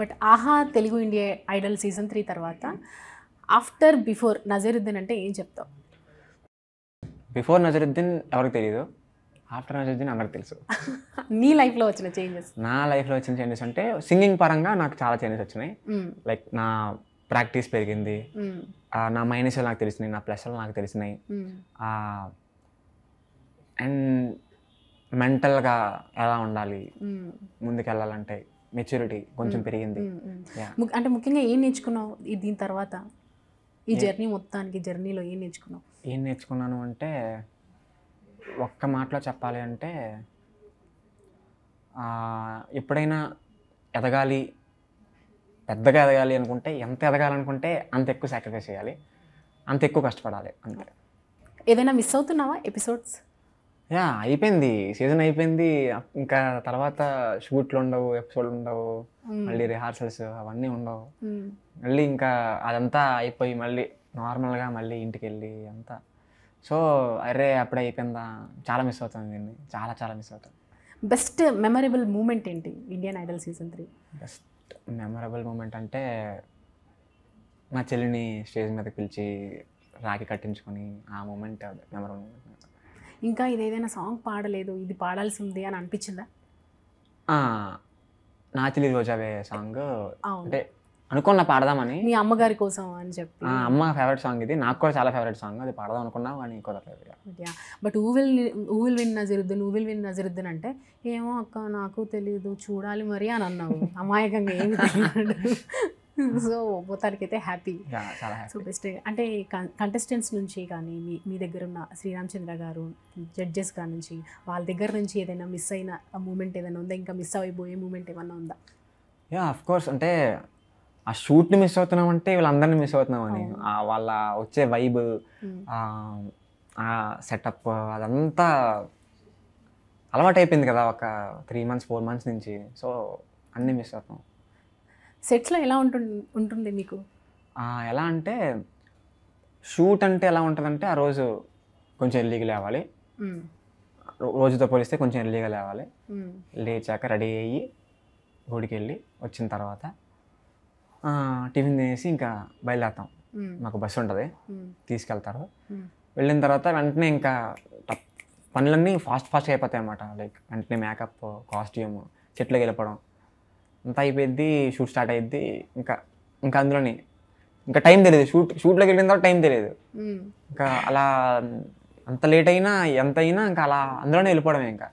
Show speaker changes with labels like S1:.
S1: But ఆహా Telugu India Idol season 3 తర్వాత after before Nazaruddin అంటే ఏం చెప్తావు?
S2: బిఫోర్ నజరుద్దీన్ ఎవరికి తెలియదు, ఆఫ్టర్ నజరుద్దీన్ అందరికి తెలుసు.
S1: నీ లైఫ్లో వచ్చిన చేంజెస్?
S2: నా లైఫ్లో వచ్చిన చేంజెస్ అంటే సింగింగ్ పరంగా నాకు చాలా చేంజెస్ వచ్చినాయి. లైక్ నా ప్రాక్టీస్ పెరిగింది, నా మైనస్లు నాకు తెలిసినాయి, నా ప్లస్లు నాకు తెలిసినాయి, అండ్ మెంటల్గా ఎలా ఉండాలి, ముందుకు వెళ్ళాలంటే మెచ్యూరిటీ కొంచెం పెరిగింది.
S1: అంటే ముఖ్యంగా ఏం నేర్చుకున్నావు దీని తర్వాత, ఈ జర్నీ మొత్తానికి జర్నీలో ఏం నేర్చుకున్నావు?
S2: ఏం నేర్చుకున్నాను అంటే, ఒక్క మాటలో చెప్పాలి అంటే, ఎప్పుడైనా ఎదగాలి, పెద్దగా ఎదగాలి అనుకుంటే, ఎంత ఎదగాలనుకుంటే అంత ఎక్కువ సాక్రిఫైస్ చేయాలి, అంత ఎక్కువ కష్టపడాలి అంతే.
S1: ఏదైనా మిస్ అవుతున్నావా ఎపిసోడ్స్?
S2: అయిపోయింది, సీజన్ అయిపోయింది. ఇంకా తర్వాత షూట్లు ఉండవు, ఎపిసోడ్లు ఉండవు, మళ్ళీ రిహార్సల్స్ అవన్నీ ఉండవు. మళ్ళీ ఇంకా అదంతా అయిపోయి మళ్ళీ నార్మల్గా మళ్ళీ ఇంటికి వెళ్ళి అంతా. సో అరే అప్పుడే అయిపోయిందా, చాలా మిస్ అవుతాను దీన్ని, చాలా చాలా మిస్ అవుతాను.
S1: బెస్ట్ మెమరబుల్ మూమెంట్ ఏంటి Indian Idol season 3?
S2: Best memorable moment అంటే మా చెల్లిని స్టేజ్ మీదకి పిలిచి రాఖీ కట్టించుకొని ఆ మూమెంట్ మెమరబుల్ మూమెంట్.
S1: ఇంకా ఇది ఏదైనా సాంగ్ పాడలేదు, ఇది పాడాల్సి ఉంది అని అనిపించిందా?
S2: నా చెల్లి రోజావే సాంగ్ అంటే అనుకున్నా పాడదామని,
S1: మీ అమ్మగారి కోసం అని చెప్పి.
S2: అమ్మ ఫేవరెట్ సాంగ్ ఇది, నాకు కూడా చాలా ఫేవరెట్ సాంగ్, అది పాడదాం అనుకున్నా కానీ కుదరలేదు.
S1: బట్ ఊ విల్ విన్ నజరుద్దీన్ అంటే ఏమో అక్క నాకు తెలియదు చూడాలి మరి అని అన్నావు అమాయకంగా, ఏమి తెలియదు. సో మొత్తానికైతే హ్యాపీ. సో బెస్ట్ అంటే కంటెస్టెంట్స్ నుంచి కానీ మీ దగ్గర ఉన్న శ్రీరామచంద్ర గారు, జడ్జెస్ గారి నుంచి, వాళ్ళ దగ్గర నుంచి ఏదైనా మిస్ అయిన మూమెంట్ ఏదైనా ఉందా? ఇంకా మిస్ అయిపోయే మూమెంట్ ఏమన్నా ఉందా?
S2: ఆఫ్ కోర్స్, అంటే ఆ షూట్ని మిస్ అవుతున్నామంటే వీళ్ళందరినీ మిస్ అవుతున్నామని, వాళ్ళ వచ్చే వైబ్, ఆ సెటప్ అదంతా అలవాటు అయిపోయింది కదా ఒక 3 months 4 months నుంచి. సో అన్నీ మిస్ అవుతాం.
S1: సెట్స్లో ఎలా ఉంటుంది మీకు?
S2: ఎలా అంటే షూట్ అంటే ఎలా ఉంటుందంటే, ఆ రోజు కొంచెం ఎర్లీగా లేవాలి, రోజుతో పోలిస్తే కొంచెం ఎర్లీగా లేవాలి. లేచాక రెడీ అయ్యి గుడికి వెళ్ళి వచ్చిన తర్వాత టిఫిన్ తినేసి ఇంకా బయలుదేరుతాం. మాకు బస్సు ఉంటుంది, తీసుకెళ్తారు. వెళ్ళిన తర్వాత వెంటనే ఇంకా పనులన్నీ ఫాస్ట్గా అయిపోతాయి అన్నమాట. లైక్ వెంటనే మేకప్, కాస్ట్యూమ్, చెట్లోకి వెళ్ళిపోవడం అంతా అయిపోయింది. షూట్ స్టార్ట్ అయ్యిద్ది. ఇంకా అందులోని ఇంకా టైం తెలియదు, షూట్లోకి వెళ్ళిన తర్వాత టైం తెలియదు. ఇంకా అలా అంత లేట్ అయినా ఎంత అయినా ఇంకా అలా అందులోనే వెళ్ళిపోవడమే ఇంకా.